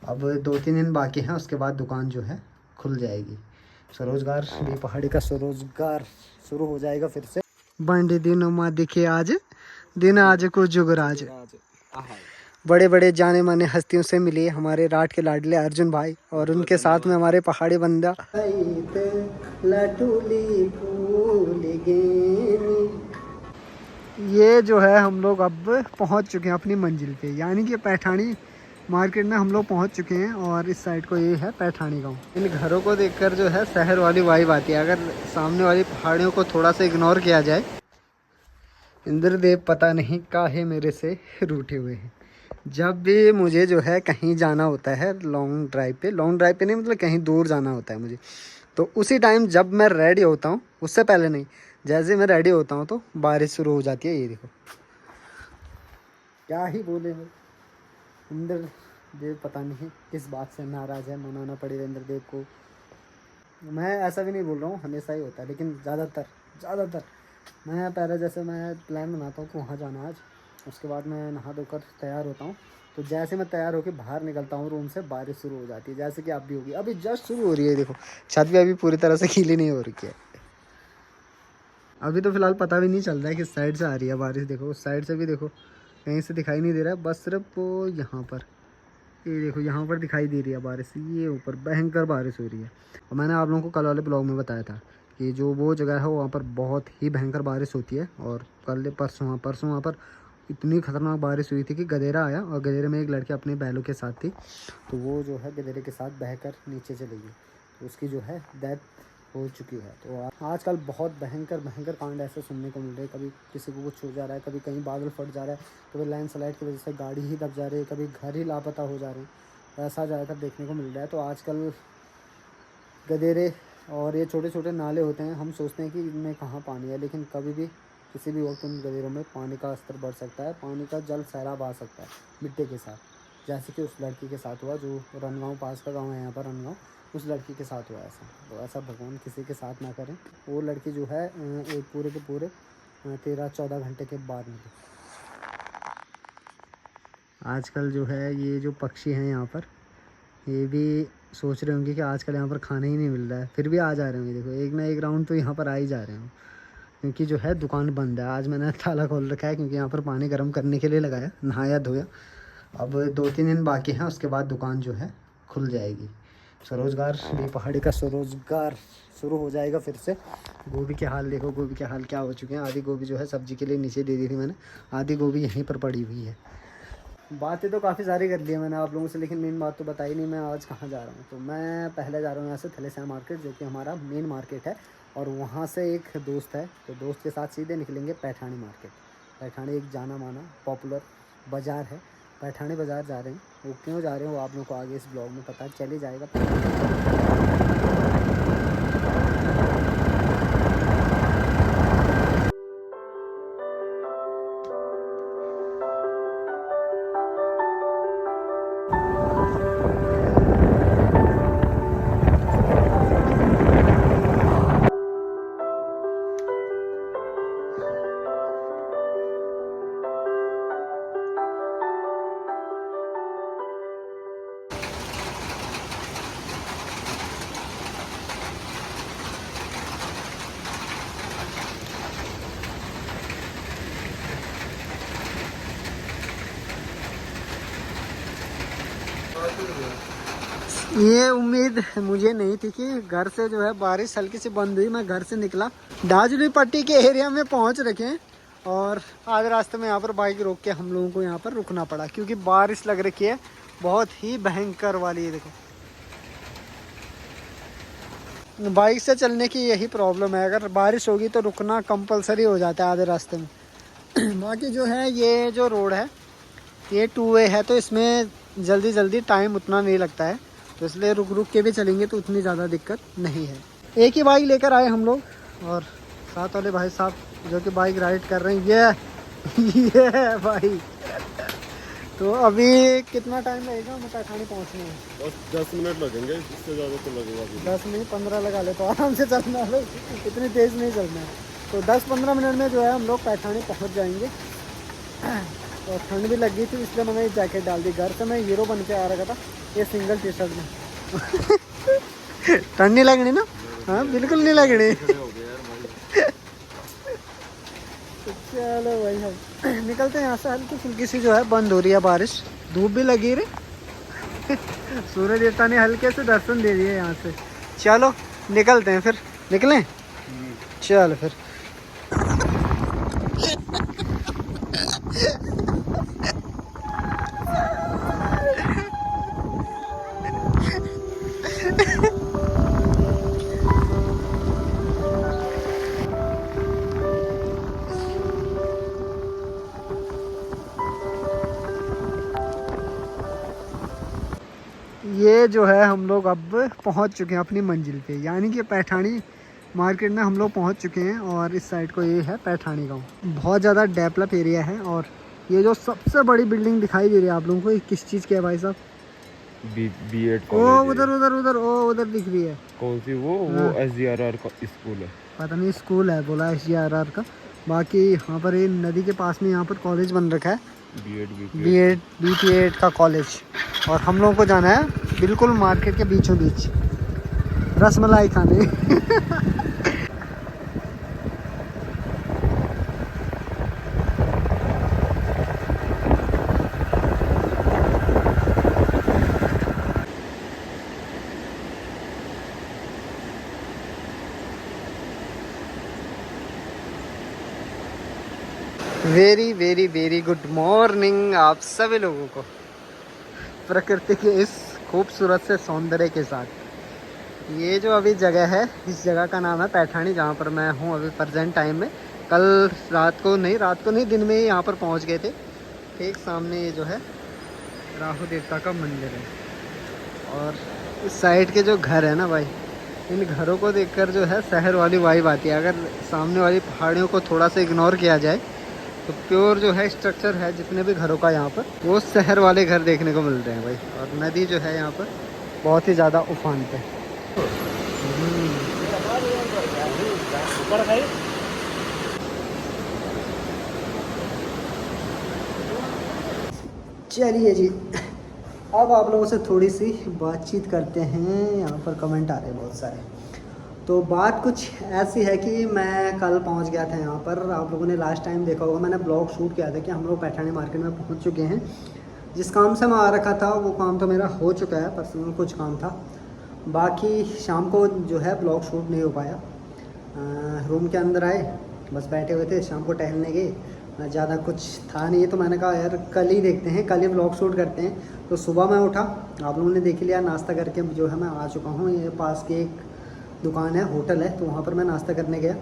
अब 2-3 दिन बाकी हैं, उसके बाद दुकान जो है खुल जाएगी। स्वरोजगार भी पहाड़ी का स्वरोजगार शुरू हो जाएगा फिर से। बंडे दिनों माँ दिखे आज दिन आज को जुगराज। बड़े बड़े जाने माने हस्तियों से मिले हमारे राट के लाडले अर्जुन भाई, और उनके साथ में हमारे पहाड़ी बंदा। ये जो है हम लोग अब पहुंच चुके हैं अपनी मंजिल पे, यानी कि पैठानी मार्केट में हम लोग पहुंच चुके हैं। और इस साइड को ये है पैठानी गांव। इन घरों को देखकर जो है शहर वाली वाइब आती है, अगर सामने वाली पहाड़ियों को थोड़ा सा इग्नोर किया जाए। इंद्रदेव पता नहीं काहे मेरे से रूठे हुए हैं। जब भी मुझे जो है कहीं जाना होता है लॉन्ग ड्राइव पे नहीं, मतलब कहीं दूर जाना होता है मुझे, तो उसी टाइम जब मैं रेडी होता हूँ, उससे पहले नहीं, जैसे मैं रेडी होता हूँ तो बारिश शुरू हो जाती है। ये देखो, क्या ही बोले इंद्रदेव पता नहीं किस बात से नाराज़ है, मनाना पड़ेगा इंद्रदेव को। मैं ऐसा भी नहीं बोल रहा हूँ, हमेशा ही होता है, लेकिन ज़्यादातर मैं पहले जैसे मैं प्लान बनाता हूँ कि वहाँ जाना आज, उसके बाद मैं नहा धोकर तैयार होता हूँ, तो जैसे मैं तैयार होकर बाहर निकलता हूँ रूम से, बारिश शुरू हो जाती है, जैसे कि आप भी होगी। अभी जस्ट शुरू हो रही है, देखो छत भी अभी पूरी तरह से गीली नहीं हो रही है। अभी तो फिलहाल पता भी नहीं चल रहा है किस साइड से आ रही है बारिश। देखो उस साइड से भी देखो, कहीं से दिखाई नहीं दे रहा है, बस सिर्फ वो यहाँ पर, ये देखो यहाँ पर दिखाई दे रही है बारिश। ये ऊपर भयंकर बारिश हो रही है। और मैंने आप लोगों को कल वाले ब्लॉग में बताया था कि जो वो जगह है वहाँ पर बहुत ही भयंकर बारिश होती है। और कल परसों वहाँ पर इतनी खतरनाक बारिश हुई थी कि गधेरा आया, और गधेरे में एक लड़की अपने बैलों के साथ थी, तो वो जो है गधेरे के साथ बहकर नीचे चली गई, तो उसकी जो है डेथ हो चुकी है। तो आजकल बहुत भयंकर कांड ऐसे सुनने को मिल रहे हैं। कभी किसी को कुछ हो जा रहा है, कभी कहीं बादल फट जा रहा है, कभी लैंडस्लाइड की वजह से गाड़ी ही दब जा रही है, कभी घर ही लापता हो जा रहे हैं। ऐसा ज़्यादातर देखने को मिल रहा है। तो आजकल गधेरे और ये छोटे छोटे नाले होते हैं, हम सोचते हैं कि इनमें कहाँ पानी है, लेकिन कभी भी किसी भी वक्त उन गधेरों में पानी का स्तर बढ़ सकता है, पानी का जल सैलाब आ सकता है मिट्टी के साथ, जैसे कि उस लड़की के साथ हुआ जो रनगांव पास का गांव है यहाँ पर रनगांव, उस लड़की के साथ हुआ ऐसा। तो ऐसा भगवान किसी के साथ ना करें। वो लड़की जो है एक पूरे के पूरे 13-14 घंटे के बाद मिली। आजकल जो है ये जो पक्षी हैं यहाँ पर, ये भी सोच रहे होंगे कि आजकल यहाँ पर खाना ही नहीं मिल रहा है, फिर भी आ जा रहे होंगे। देखो एक ना एक राउंड तो यहाँ पर आ ही जा रहे हो, क्योंकि जो है दुकान बंद है। आज मैंने ताला खोल रखा है क्योंकि यहाँ पर पानी गर्म करने के लिए लगाया, नहाया धोया। अब 2-3 दिन बाकी हैं, उसके बाद दुकान जो है खुल जाएगी। स्वरोजगार भी पहाड़ी का स्वरोजगार शुरू हो जाएगा फिर से। गोभी के हाल देखो, गोभी के हाल क्या हो चुके हैं। आधी गोभी जो है सब्जी के लिए नीचे दे दी थी मैंने, आधी गोभी यहीं पर पड़ी हुई है। बातें तो काफ़ी सारी कर ली है मैंने आप लोगों से, लेकिन मेन बात तो बताई नहीं मैं आज कहाँ जा रहा हूँ। तो मैं पहले जा रहा हूँ यहाँ से थलेसरा मार्केट, जो कि हमारा मेन मार्केट है, और वहाँ से एक दोस्त है, तो दोस्त के साथ सीधे निकलेंगे पैठानी मार्केट। पैठानी एक जाना माना पॉपुलर बाज़ार है, पैठानी बाज़ार जा रहे हैं। वो क्यों जा रहे हैं वो आप लोगों को आगे इस ब्लॉग में पता चल ही जाएगा। ये उम्मीद मुझे नहीं थी कि घर से जो है बारिश हल्की सी बंद हुई, मैं घर से निकला, दार्जिलिंग पट्टी के एरिया में पहुंच रखे हैं, और आधे रास्ते में यहाँ पर बाइक रोक के हम लोगों को यहाँ पर रुकना पड़ा, क्योंकि बारिश लग रखी है बहुत ही भयंकर वाली। ये देखो, बाइक से चलने की यही प्रॉब्लम है, अगर बारिश होगी तो रुकना कंपलसरी हो जाता है आधे रास्ते में। बाकी जो है ये जो रोड है ये 2 वे है, तो इसमें जल्दी टाइम उतना नहीं लगता है, तो इसलिए रुक के भी चलेंगे तो उतनी ज़्यादा दिक्कत नहीं है। एक ही बाइक लेकर आए हम लोग, और साथ वाले भाई साहब जो कि बाइक राइड कर रहे हैं, ये भाई। तो अभी कितना टाइम लगेगा हमें पैठानी पहुँचने में? 10 मिनट लगेंगे, इससे ज़्यादा तो लगेगा। 10 नहीं 15 लगा ले, तो आराम से चलना है, इतनी तेज़ नहीं चलना है। तो 10-15 मिनट में जो है हम लोग पैठानी पहुँच जाएंगे। और ठंड भी लग गई थी इसलिए मैंने ये जैकेट डाल दी। घर से मैं हीरो बन के आ रखा था ये सिंगल टी शर्ट में। ठंड नहीं लगनी ना? हाँ बिल्कुल नहीं लगनी। तो चलो भाई हम निकलते हैं यहाँ से। हल्की फुल्की सी जो है बंद हो रही है बारिश, धूप भी लगी रही। सूर्य देवता ने हल्के से दर्शन दे दिए यहाँ से। चलो निकलते हैं फिर। निकलें? चल फिर। ये जो है हम लोग अब पहुंच चुके हैं अपनी मंजिल पे, यानी कि पैठानी मार्केट में हम लोग पहुंच चुके हैं। और इस साइड को ये है पैठानी गांव। बहुत ज़्यादा डेवलप एरिया है। और ये जो सबसे बड़ी बिल्डिंग दिखाई दे रही है आप लोगों को, ये किस चीज़ की है भाई साहब? B.Ed ओ उधर उधर उधर, ओ उधर दिख रही है। कौन सी? वो SGRR का स्कूल है। पता नहीं स्कूल है बोला SGRR का। बाकी यहाँ पर ये नदी के पास में यहाँ पर कॉलेज बन रखा है, B.Ed BPED का कॉलेज। और हम लोगों को जाना है बिल्कुल मार्केट के बीचों बीच रसमलाई खाने। Very very very good morning आप सभी लोगों को, प्रकृति के इस खूबसूरत से सौंदर्य के साथ। ये जो अभी जगह है, इस जगह का नाम है पैठानी, जहाँ पर मैं हूँ अभी प्रेजेंट टाइम में। कल रात को नहीं दिन में ही यहाँ पर पहुँच गए थे। ठीक सामने ये जो है राहु देवता का मंदिर है। और इस साइड के जो घर है ना भाई, इन घरों को देखकर जो है शहर वाली वाइब आती है। अगर सामने वाली पहाड़ियों को थोड़ा सा इग्नोर किया जाए तो प्योर जो है स्ट्रक्चर है जितने भी घरों का यहाँ पर, वो शहर वाले घर देखने को मिलते हैं भाई। और नदी जो है यहाँ पर बहुत ही ज़्यादा उफान पे। चलिए जी, अब आप लोगों से थोड़ी सी बातचीत करते हैं। यहाँ पर कमेंट आ रहे हैं बहुत सारे। तो बात कुछ ऐसी है कि मैं कल पहुँच गया था यहाँ पर। आप लोगों ने लास्ट टाइम देखा होगा, मैंने ब्लॉग शूट किया था कि हम लोग पैठानी मार्केट में पहुँच चुके हैं। जिस काम से मैं आ रखा था वो काम तो मेरा हो चुका है, पर्सनल कुछ काम था। बाकी शाम को जो है ब्लॉग शूट नहीं हो पाया। रूम के अंदर आए, बस बैठे हुए थे, शाम को टहलने गए, ज़्यादा कुछ था नहीं। तो मैंने कहा यार कल ही देखते हैं, कल ही ब्लॉग शूट करते हैं। तो सुबह मैं उठा, आप लोगों ने देख लिया, नाश्ता करके जो है मैं आ चुका हूँ। ये पास की एक दुकान है, होटल है, तो वहाँ पर मैं नाश्ता करने गया।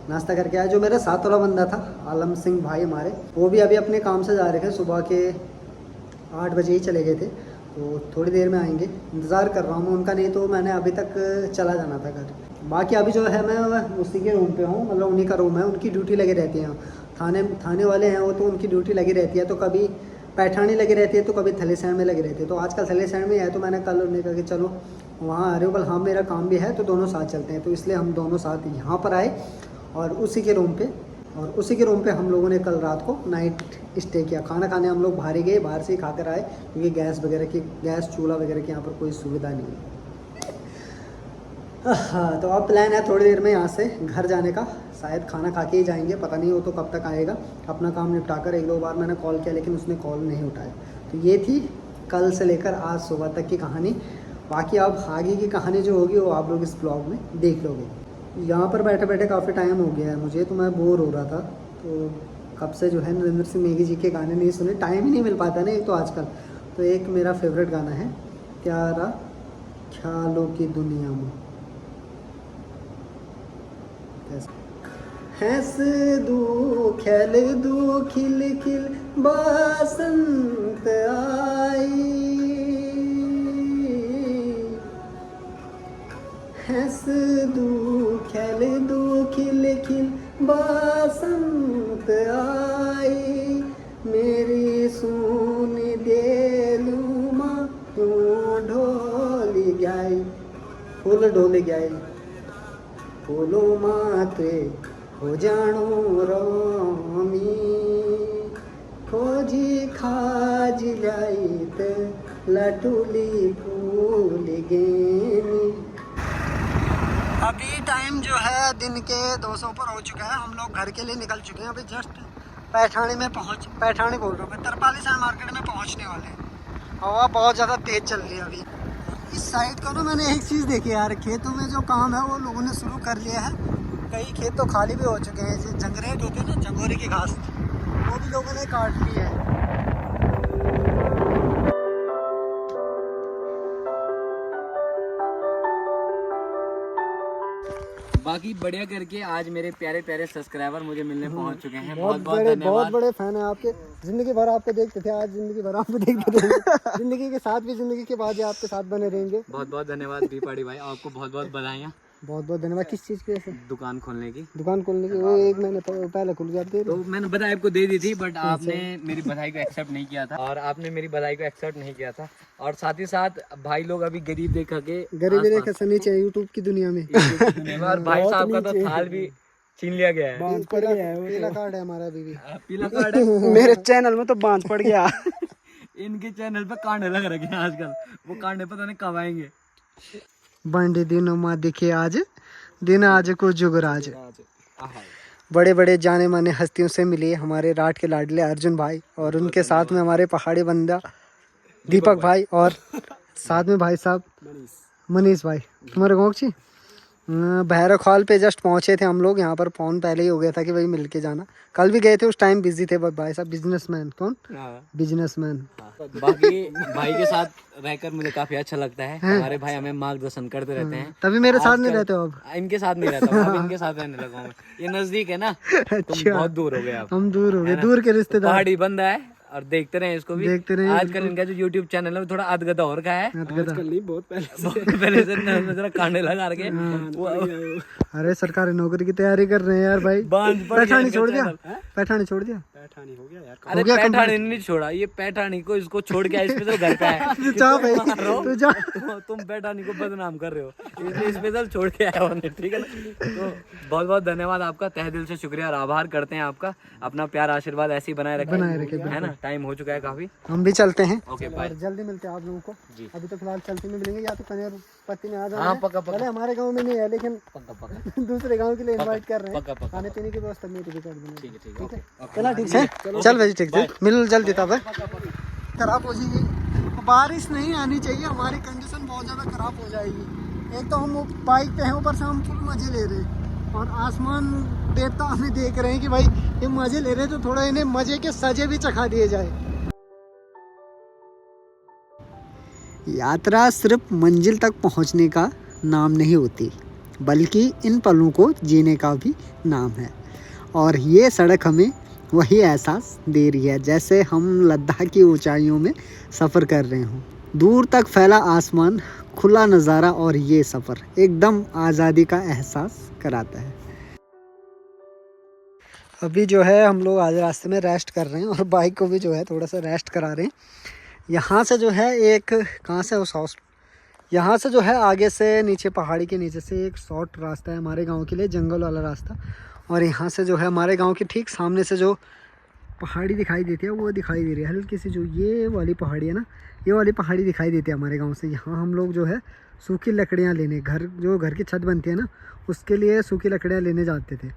नाश्ता करके आया। जो मेरे साथ वाला बंदा था आलम सिंह भाई हमारे, वो भी अभी अपने काम से जा रहे थे। सुबह के 8 बजे ही चले गए थे, तो थोड़ी देर में आएंगे। इंतज़ार कर रहा हूँ मैं उनका, नहीं तो मैंने अभी तक चला जाना था घर। बाकी अभी जो है मैं उसी के रूम पे हूँ, मतलब उन्हीं का रूम है। उनकी ड्यूटी लगी रहती है, थाने वाले हैं वो, तो उनकी ड्यूटी लगी रहती है। तो कभी पैठानी लगी रहती है तो कभी थलीसैंण में लगी रहती है। तो आजकल थलीसैंण में है, तो मैंने कल उन्हें कहा कि चलो वहाँ आ रहे हो कल, हाँ मेरा काम भी है तो दोनों साथ चलते हैं। तो इसलिए हम दोनों साथ यहाँ पर आए और उसी के रूम पे हम लोगों ने कल रात को नाइट स्टे किया। खाना खाने हम लोग बाहर ही गए, बाहर से ही खाकर आए, क्योंकि गैस चूल्हा वगैरह की यहाँ पर कोई सुविधा नहीं है। हाँ, तो अब प्लान है थोड़ी देर में यहाँ से घर जाने का। शायद खाना खा के ही जाएंगे, पता नहीं वो तो कब तक आएगा। अपना काम निपटा कर, 1-2 बार मैंने कॉल किया लेकिन उसने कॉल नहीं उठाया। तो ये थी कल से लेकर आज सुबह तक की कहानी। बाकी अब आगे की कहानी जो होगी वो आप लोग इस ब्लॉग में देख लोगे। यहाँ पर बैठे बैठे काफ़ी टाइम हो गया है मुझे, तो मैं बोर हो रहा था। तो कब से जो है नरेंद्र सिंह नेगी जी के गाने नहीं सुने, टाइम ही नहीं मिल पाता ना एक तो आजकल। तो एक मेरा फेवरेट गाना है, प्यारा ख्यालों की दुनिया में। हंस दू खेल दू खिल खिल बसंत आई, हंस दू खेल दू खिल खिल बसंत आई, मेरी सुनी देलुमा तू ढोली गाई, फूल ढोली गाई, फूलों माते हो जानो रोमी, खोजी खाज लाइत लटुली फूल गेनी। अभी टाइम जो है दिन के 200 पर हो चुका है। हम लोग घर के लिए निकल चुके हैं। अभी जस्ट पैठानी बोल रहा हूँ, तरपाली साइड मार्केट में पहुँचने वाले हैं। हवा बहुत ज़्यादा तेज़ चल रही है अभी। इस साइड का ना मैंने एक चीज़ देखी यार, खेतों में जो काम है वो लोगों ने शुरू कर लिया है। कई खेत तो खाली भी हो चुके हैं। जो जंगरेट होते हैं ना, जंगोरी की घास, वो भी लोगों ने काट ली है। बाकी बढ़िया करके आज मेरे प्यारे प्यारे सब्सक्राइबर मुझे मिलने पहुंच चुके हैं। बहुत धन्यवाद। बड़े फैन है आपके। जिंदगी भर आपको देखते थे, आज जिंदगी भर आपको देखते रहेंगे। जिंदगी के साथ भी, जिंदगी के बाद भी आपके साथ बने रहेंगे। बहुत बहुत धन्यवाद दीपाड़ी भाई, आपको बहुत बहुत बधाइयाँ बहुत बहुत धन्यवाद। किस चीज़ की वजह से? दुकान खोलने की। दुकान खोलने की? वो 1 महीने पहले खुल जाती है। तो मैंने बधाई आपको दे दी थी, बट आपने मेरी बधाई को एक्सेप्ट नहीं किया था, और आपने मेरी बधाई को एक्सेप्ट नहीं किया था। और साथ ही साथ भाई लोग अभी गरीब देखा के गरीबी रेखा से नीचे है यूट्यूब की दुनिया में। और भाई साहब का तो थाल भी छीन लिया गया है। पीला कार्ड है हमारा अभी भी। पीला कार्ड है मेरे चैनल में तो बांझ पड़ गया। इनके चैनल पे कांडे लग रखे हैं आजकल। वो कांडे पता नहीं कब आएंगे। बंडे दिनों माँ दिखे आज, दिन आज को जुगराज। बड़े बड़े जाने माने हस्तियों से मिले हमारे राट के लाडले अर्जुन भाई, और उनके साथ में हमारे पहाड़ी बंदा दीपक भाई, और साथ में भाई साहब मनीष भाई। तुम्हारे गाँव की भैरव खाल पे जस्ट पहुंचे थे हम लोग। यहाँ पर फोन पहले ही हो गया था कि भाई मिल के जाना। कल भी गए थे, उस टाइम बिजी थे भाई साहब। बिजनेसमैन। कौन? बिजनेसमैन। बाकी भाई के साथ रहकर मुझे काफी अच्छा लगता है। हमारे भाई हमें मार्गदर्शन करते रहते हैं। तभी मेरे साथ नहीं रहते हो अब। इनके साथ नहीं रहता हूँ, अब इनके साथ रहने लगा हूँ। ये नजदीक है ना, तुम बहुत दूर हो गए आप। हम दूर हो गए, दूर के रिश्तेदार। पहाड़ी बंदा है, और देखते रहे इसको भी। देखते रहे। आजकल इनका जो YouTube चैनल है वो थोड़ा अधगधा हो रखा है। आजकल नहीं, बहुत पहले से नजर कांडे लगा के वो अरे सरकारी नौकरी की तैयारी कर रहे हैं यार भाई। पैठानी छोड़ दिया? पैठानी छोड़ दिया? पैठानी हो गया यार। अरे पैठानी नहीं छोड़ा, ये पैठानी को इसको छोड़ के स्पेशल घर पे है। जा भाई, तू जा। तुम पैठानी को बदनाम कर रहे हो, इसलिए स्पेशल छोड़ के आया हमने, ठीक है ना। तो बहुत बहुत धन्यवाद आपका, तहे दिल से शुक्रिया और आभार करते हैं आपका। अपना प्यार आशीर्वाद ऐसे ही बनाए रखें, है ना। टाइम हो चुका है काफी, हम भी चलते हैं। Okay bye. जल्दी मिलते हैं आप लोगों को। अभी तो फिलहाल चलते में मिलेंगे, या तो कनेर पत्ती में आ जाना। हाँ पक्का पक्का हमारे गाँव में नहीं है, लेकिन पक्का दूसरे गाँव के लिए इन्वाइट कर रहे हैं। पक्का खाने पीने की व्यवस्था मेरी भी कर देना। ठीक है ठीक है, चला ठीक है। चल भाई, ठीक है, मिल जल्दी। तब खराब हो जाएगी, बारिश नहीं आनी चाहिए। हमारी कंडीशन बहुत ज़्यादा खराब हो जाएगी। एक तो हम बाइक पे हैं, ऊपर से हम फुल मजे ले रहे हैं, और आसमान देवता हमें देख रहे हैं कि भाई ये मजे ले रहे हैं, तो थोड़ा इन्हें मजे के सजे भी चखा दिए जाए। यात्रा सिर्फ मंजिल तक पहुंचने का नाम नहीं होती, बल्कि इन पलों को जीने का भी नाम है। और ये सड़क हमें वही एहसास दे रही है जैसे हम लद्दाख की ऊंचाइयों में सफ़र कर रहे हों। दूर तक फैला आसमान, खुला नज़ारा, और ये सफ़र एकदम आज़ादी का एहसास कराता है। अभी जो है हम लोग आज रास्ते में रेस्ट कर रहे हैं, और बाइक को भी जो है थोड़ा सा रेस्ट करा रहे हैं। यहाँ से जो है एक, कहाँ से उस हाउस, यहाँ से जो है आगे से नीचे, पहाड़ी के नीचे से एक शॉर्ट रास्ता है हमारे गांव के लिए, जंगल वाला रास्ता। और यहाँ से जो है हमारे गांव के ठीक सामने से जो पहाड़ी दिखाई देती है वो दिखाई दे रही है हल्की सी। जो ये वाली पहाड़ी है ना, ये वाली पहाड़ी दिखाई देती है हमारे गांव से। यहाँ हम लोग जो है सूखी लकड़ियाँ लेने, घर की छत बनती है ना, उसके लिए सूखी लकड़ियाँ लेने जाते थे।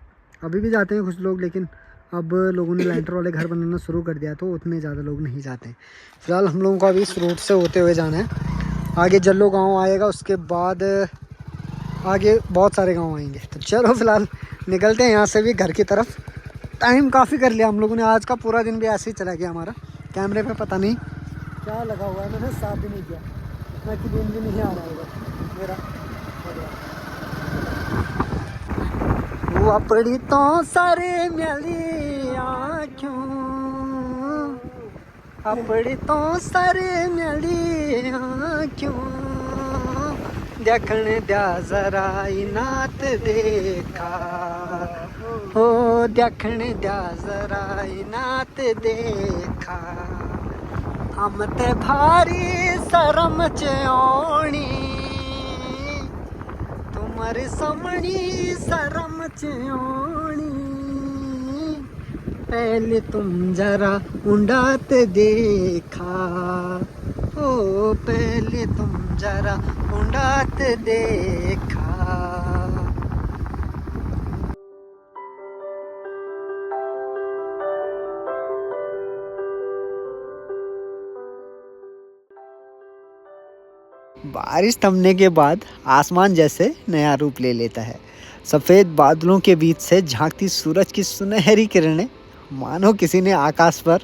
अभी भी जाते हैं कुछ लोग, लेकिन अब लोगों ने लैंटर वाले घर बनाना शुरू कर दिया, तो उतने ज़्यादा लोग नहीं जाते। फिलहाल हम लोगों को अभी इस रूट से होते हुए जाना है। आगे जल्लो गांव आएगा, उसके बाद आगे बहुत सारे गांव आएंगे। तो चलो फिलहाल निकलते हैं यहाँ से भी घर की तरफ। टाइम काफ़ी कर लिया हम लोगों ने, आज का पूरा दिन भी ऐसे ही चला गया हमारा। कैमरे पे पता नहीं क्या लगा हुआ है, मैंने साफ भी नहीं किया, इतना क्लीन भी नहीं आ रहा होगा मेरा। वो अपनी तो सारे मिली आँखों, अपनी तो सारे मिली आँखों, देखण द्या जरा नात देखा हो, देखण द्या जरा नात देखा। हम ते भारी शरम च आउणी, तुम्हारे समणी शरम च आउणी, पहले तुम जरा उड़ाते देखा, ओ पहले तुम जरा उड़ाते देखा। बारिश थमने के बाद आसमान जैसे नया रूप ले लेता है। सफ़ेद बादलों के बीच से झांकती सूरज की सुनहरी किरणें मानो किसी ने आकाश पर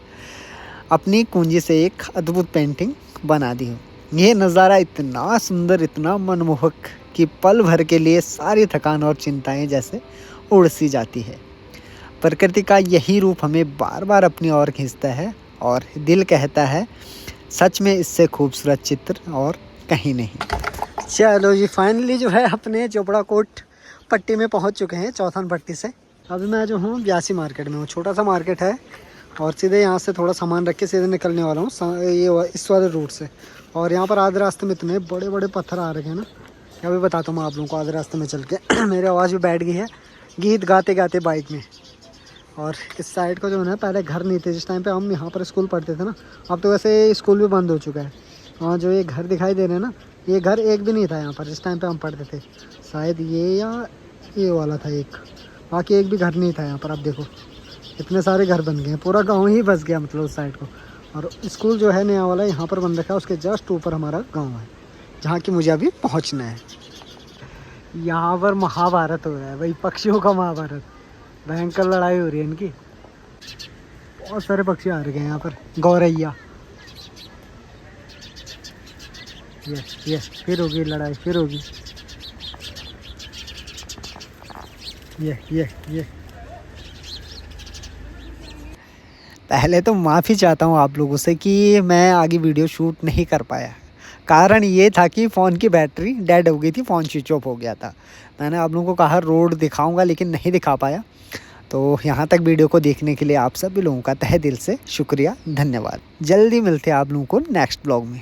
अपनी कुंजी से एक अद्भुत पेंटिंग बना दी हो। यह नज़ारा इतना सुंदर, इतना मनमोहक कि पल भर के लिए सारी थकान और चिंताएं जैसे उड़ सी जाती है। प्रकृति का यही रूप हमें बार बार अपनी ओर खींचता है और दिल कहता है सच में इससे खूबसूरत चित्र और कहीं नहीं। चलो जी, फाइनली जो है अपने चोपड़ा कोट पट्टी में पहुंच चुके हैं, चौथान पट्टी से। अभी मैं जो हूँ ब्यासी मार्केट में हूँ। छोटा सा मार्केट है और सीधे यहाँ से थोड़ा सामान रख के सीधे निकलने वाला हूँ ये इस वाले रूट से। और यहाँ पर आधे रास्ते में इतने बड़े बड़े पत्थर आ रखे हैं ना, अभी बताता हूँ मैं आप लोगों को आधे रास्ते में चल के। मेरी आवाज़ भी बैठ गई है गीत गाते गाते बाइक में। और इस साइड को जो है ना, पहले घर नहीं थे जिस टाइम पे हम यहाँ पर स्कूल पढ़ते थे ना। अब तो वैसे स्कूल भी बंद हो चुका है। और जो ये घर दिखाई दे रहे हैं ना, ये घर एक भी नहीं था यहाँ पर जिस टाइम पे हम पढ़ते थे। शायद ये या ये वाला था एक, बाकी एक भी घर नहीं था यहाँ पर। अब देखो इतने सारे घर बन गए हैं, पूरा गाँव ही बस गया मतलब उस साइड को। और स्कूल जो है नया वाला यहाँ पर बन रखा है, उसके जस्ट ऊपर हमारा गाँव है जहाँ की मुझे अभी पहुँचना है। यहाँ पर महाभारत हो रहा है भाई, पक्षियों का महाभारत। भयंकर लड़ाई हो रही है इनकी। बहुत सारे पक्षी आ रहे हैं यहाँ पर। गौरैया, ये फिर होगी लड़ाई, फिर होगी। ये पहले तो माफ़ी चाहता हूँ आप लोगों से कि मैं आगे वीडियो शूट नहीं कर पाया। कारण ये था कि फ़ोन की बैटरी डेड हो गई थी, फ़ोन स्विच ऑफ हो गया था। मैंने आप लोगों को कहा रोड दिखाऊंगा लेकिन नहीं दिखा पाया। तो यहाँ तक वीडियो को देखने के लिए आप सभी लोगों का तहे दिल से शुक्रिया, धन्यवाद। जल्दी मिलते हैं आप लोगों को नेक्स्ट ब्लॉग में।